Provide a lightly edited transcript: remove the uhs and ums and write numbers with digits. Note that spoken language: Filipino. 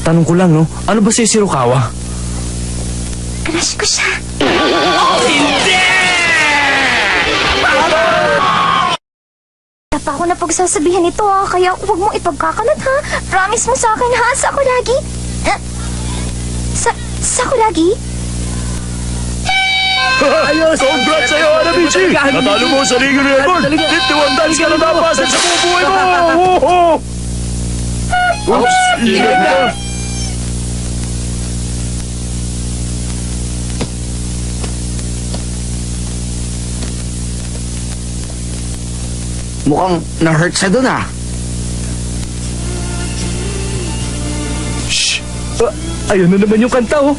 Tanong ko lang, no? Ano ba si Shirokawa? Crush ko siya. Pa ako na pagsasabihan ito ha, kaya huwag mong ipagkakalat ha. Promise mo sa akin ha, Sakuragi. Sakuragi? Ayos! Congrats sa'yo, Hanabishi! Natalo mo sa League Record! 51 times ka na napasan sa bubuhay mo! Oops! Ingat na! Mukhang na-hurt siya dun ah. Shh! Ayun na naman yung kanta, oh.